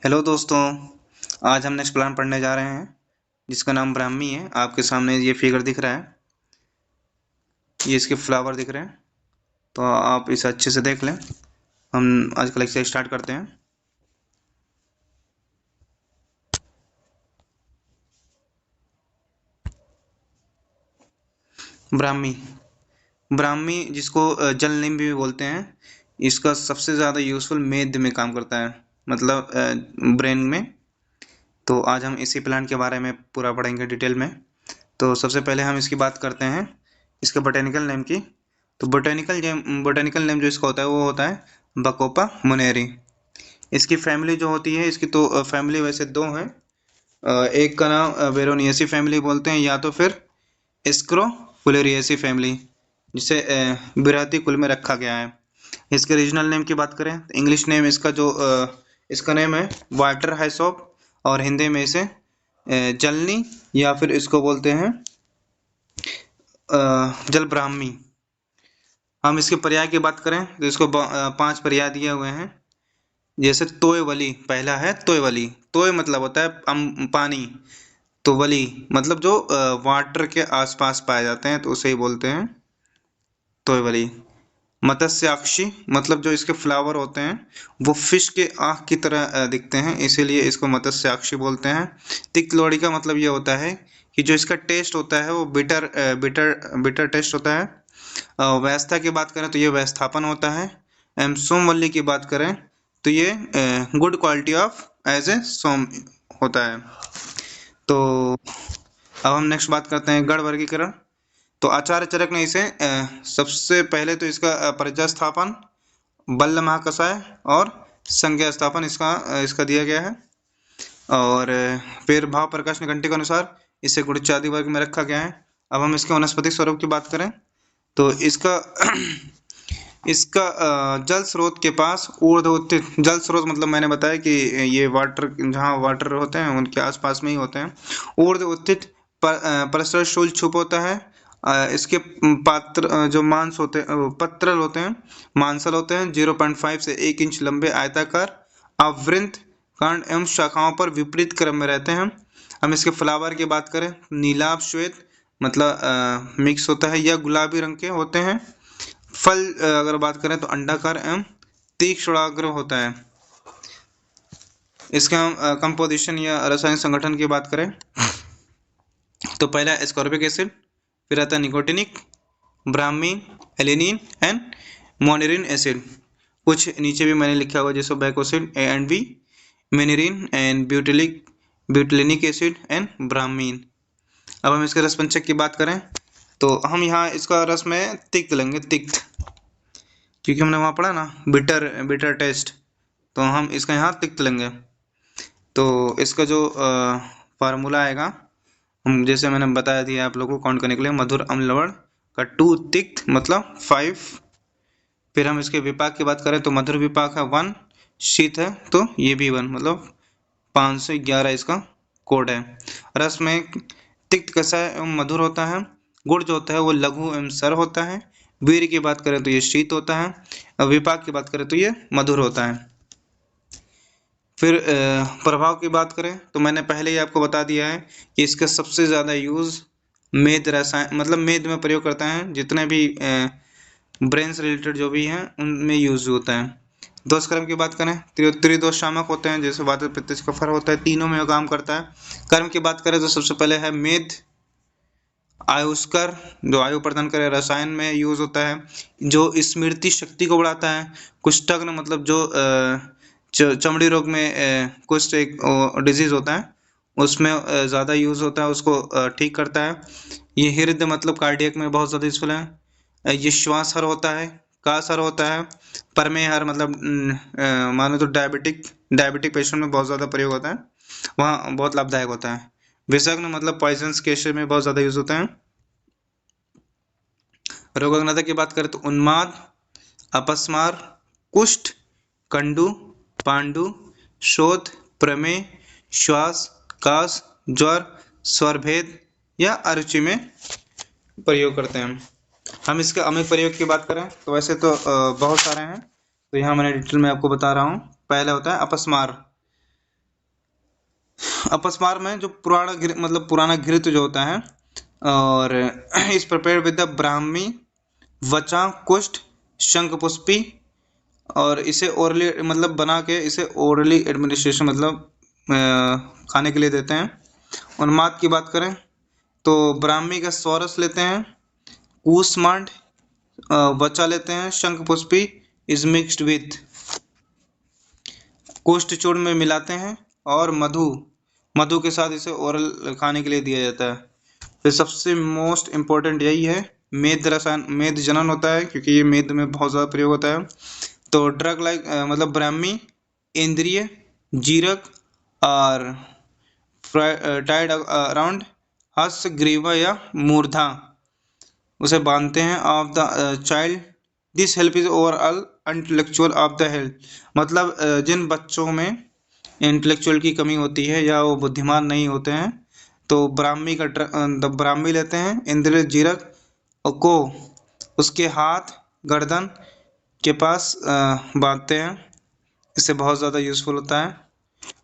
Hello दोस्तों। आज हम नेक्स्ट प्लान पढ़ने जा रहे हैं जिसका नाम ब्राह्मी है। आपके सामने ये फिगर दिख रहा है, ये इसके फ्लावर दिख रहे हैं, तो आप इसे अच्छे से देख लें। हम आज का लेक्चर स्टार्ट करते हैं। ब्राह्मी ब्राह्मी जिसको जल नीम भी बोलते हैं, इसका सबसे ज़्यादा यूज़फुल मेद में काम करता है, मतलब ब्रेन में। तो आज हम इसी प्लांट के बारे में पूरा पढ़ेंगे डिटेल में। तो सबसे पहले हम इसकी बात करते हैं इसके बोटेनिकल नेम की। तो बोटेनिकल नेम जो इसका होता है वो होता है बकोपा मुनेरी। इसकी फैमिली जो होती है, इसकी तो फैमिली वैसे दो हैं। एक का नाम वेरोनियसी फैमिली बोलते हैं, या तो फिर स्क्रोफुलेरियसी फैमिली, जिसे बिरहती कुल में रखा गया है। इसके रीजनल नेम की बात करें तो इंग्लिश नेम इसका जो इसका नेम है वाटर हाइसोप, और हिंदी में इसे जलनी या फिर इसको बोलते हैं जल ब्राह्मी। हम इसके पर्याय की बात करें तो इसको 5 पर्याय दिए हुए हैं। जैसे तोयवली, पहला है तोयवली। तोय मतलब होता है पानी, तो वली मतलब जो वाटर के आसपास पाए जाते हैं, तो उसे ही बोलते हैं तोयवली। मत्स्याक्षी मतलब जो इसके फ्लावर होते हैं वो फिश के आँख की तरह दिखते हैं, इसीलिए इसको मत्स्याक्षी बोलते हैं। तिक्तलोड़ी का मतलब ये होता है कि जो इसका टेस्ट होता है वो बिटर बिटर बिटर टेस्ट होता है। व्यवस्था की बात करें तो ये व्यवस्थापन होता है। सोमवल्ली की बात करें तो ये good quality of as a सोम होता है। तो अब हम नेक्स्ट बात करते हैं गढ़ वर्गीकरण। तो आचार्य चरक ने इसे सबसे पहले तो इसका प्रजास्थापन, बल्ल महाकषाय और संज्ञा स्थापन इसका दिया गया है। और फिर भाव प्रकाश निघंटु के अनुसार इसे गुणचादी वर्ग में रखा गया है। अब हम इसके वनस्पतिक स्वरूप की बात करें तो इसका इसका जल स्रोत के पास ऊर्ध्व उत्थित, जल स्रोत मतलब मैंने बताया कि ये वाटर, जहाँ वाटर होते हैं उनके आसपास में ही होते हैं। ऊर्ध्व उत्थित परसर शूल छुप होता है। इसके पात्र जो मांस होते हैं, पत्रल होते हैं, मांसल होते हैं, 0.5 से 1 इंच लंबे आयताकार आवृंत कांड एवं शाखाओं पर विपरीत क्रम में रहते हैं। हम इसके फ्लावर की बात करें, नीलाभ श्वेत मतलब मिक्स होता है या गुलाबी रंग के होते हैं। फल अगर बात करें तो अंडाकार एवं तीक्ष्णाग्र होता है। इसका हम कंपोजिशन या रासायनिक संगठन की बात करें तो पहला एस्कॉर्बिक एसिड, फिर आता है nicotinic, brahmine, alanine and monnierin acid. कुछ नीचे भी मैंने लिखा हुआ जैसे bacoside A and B, monnierin and betulinic acid and brahmine. अब हम इसके रस पंचक की बात करें तो हम यहाँ इसका रस में तिक्त लेंगे, तिक्त, क्योंकि हमने वहाँ पढ़ा ना बिटर बिटर टेस्ट, तो हम इसका यहाँ तिक्त लेंगे। तो इसका जो फार्मूला आएगा, हम जैसे मैंने बताया दिया आप लोगों को काउंट करने के लिए, मधुर अम्ल लवण का 2, तिक्त मतलब 5। फिर हम इसके विपाक की बात करें तो मधुर विपाक है 1, शीत है तो ये भी 1, मतलब 511 इसका कोड है। रस में तिक्त कषाय एवं मधुर होता है। गुड़ जो होता है वो लघु एवं सर होता है। वीर की बात करें तो ये शीत होता है। विपाक की बात करें तो ये मधुर होता है। फिर प्रभाव की बात करें तो मैंने पहले ही आपको बता दिया है कि इसका सबसे ज़्यादा यूज़ मेद रसायन मतलब मेद में प्रयोग करता है। जितने भी ब्रेन से रिलेटेड जो भी हैं उनमें यूज़ होता है। दोष कर्म की बात करें त्रिदोष शामक होते हैं, जैसे वात पित्त कफर होता है, तीनों में काम करता है। कर्म की बात करें तो सबसे पहले है मेद। आयुष्कर जो आयु प्रदान करे, रसायन में यूज होता है। जो स्मृति शक्ति को बढ़ाता है। कुष्ठग्न मतलब जो चमड़ी रोग में कुष्ठ एक डिजीज होता है, उसमें ज़्यादा यूज होता है, उसको ठीक करता है। ये हृदय मतलब कार्डियक में बहुत ज़्यादा यूजफुल है। ये श्वास हर होता है, कास हर होता है। परमेय हर मतलब मानो तो डायबिटिक पेशेंट में बहुत ज़्यादा प्रयोग होता है, वहाँ बहुत लाभदायक होता है। विषग्न मतलब पॉइजन्स केस में बहुत ज़्यादा यूज होता है। रोगाग्नता की बात करें तो उन्माद, अपस्मार, कुष्ठ, कंडू, पांडु, शोथ, प्रमेय, श्वास, कास, ज्वर, स्वरभेद या अरुचि में प्रयोग करते हैं। हम इसके अमिक प्रयोग की बात करें तो वैसे तो बहुत सारे हैं, तो यहाँ मैंने डिटेल में आपको बता रहा हूँ। पहला होता है अपस्मार। अपस्मार में जो पुराना घृत जो होता है, और इस प्रिपेयर विद द ब्राह्मी, वचा, कुष्ठ, शंखपुष्पी, और इसे ओरली बना के इसे ओरली एडमिनिस्ट्रेशन खाने के लिए देते हैं। उन्माद की बात करें तो ब्राह्मी का स्वारस लेते हैं, कूष्मांड वचा लेते हैं, शंखपुष्पी इज मिक्स्ड विथ, कुष्ठ चूर्ण में मिलाते हैं, और मधु के साथ इसे ओरल खाने के लिए दिया जाता है। फिर सबसे मोस्ट इम्पोर्टेंट यही है, मेद जनन होता है, क्योंकि ये मेद में बहुत ज़्यादा प्रयोग होता है। तो ड्रग लाइक ब्राह्मी, इंद्रिय, जीरक और टाइड अराउंड हस, ग्रीवा या मूर्धा, उसे बांधते हैं of the child. This help is overall intellectual of the health, जिन बच्चों में इंटेलेक्चुअल की कमी होती है या वो बुद्धिमान नहीं होते हैं, तो ब्राह्मी लेते हैं, इंद्रिय, जीरक को उसके हाथ गर्दन के पास बांधते हैं। इससे बहुत ज़्यादा यूज़फुल होता है।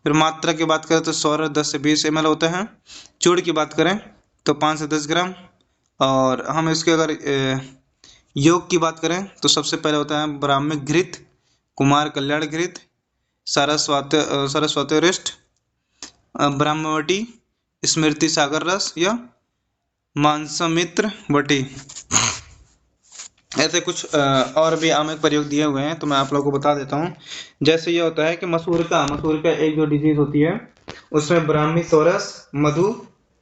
फिर मात्रा की बात करें तो सौर 10 से 20 ml होते हैं। चूड़ की बात करें तो 5 से 10 ग्राम। और हम इसके अगर योग की बात करें तो सबसे पहले होता है ब्राह्मिक घृत, कुमार कल्याण घृत, सरस्वतीरिष्ट, ब्रह्मवटी, स्मृति सागर रस या मांसमित्र वटी। ऐसे कुछ और भी आमक प्रयोग दिए हुए हैं, तो मैं आप लोगों को बता देता हूँ। जैसे ये होता है कि मसूर का एक जो डिजीज होती है, उसमें ब्राह्मी सोरस, मधु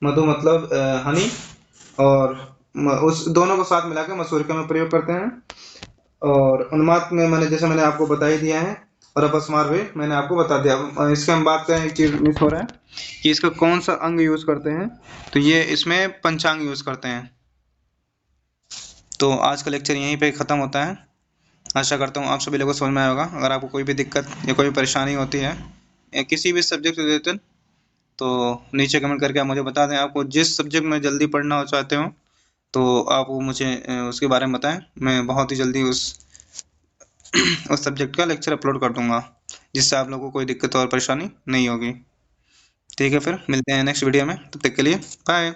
मतलब हनी, और उस दोनों को साथ मिला के मसूरिका में प्रयोग करते हैं। और उन्माद में मैंने आपको बता ही दिया है, और अपस्मार भी मैंने आपको बता दिया। इसके हम बात करें, एक चीज मिस हो रहा है कि इसका कौन सा अंग यूज करते हैं, तो ये इसमें पंचांग यूज करते हैं। तो आज का लेक्चर यहीं पे ख़त्म होता है। आशा करता हूँ आप सभी लोगों को समझ में आया होगा। अगर आपको कोई भी दिक्कत या कोई परेशानी होती है या किसी भी सब्जेक्ट से रिलेटेड, तो नीचे कमेंट करके आप मुझे बता दें। आपको जिस सब्जेक्ट में जल्दी पढ़ना चाहते हो तो आप वो मुझे उसके बारे में बताएं। मैं बहुत ही जल्दी उस सब्जेक्ट का लेक्चर अपलोड कर दूंगा, जिससे आप लोगों को कोई दिक्कत और परेशानी नहीं होगी। ठीक है, फिर मिलते हैं नेक्स्ट वीडियो में। तब तक के लिए बाय।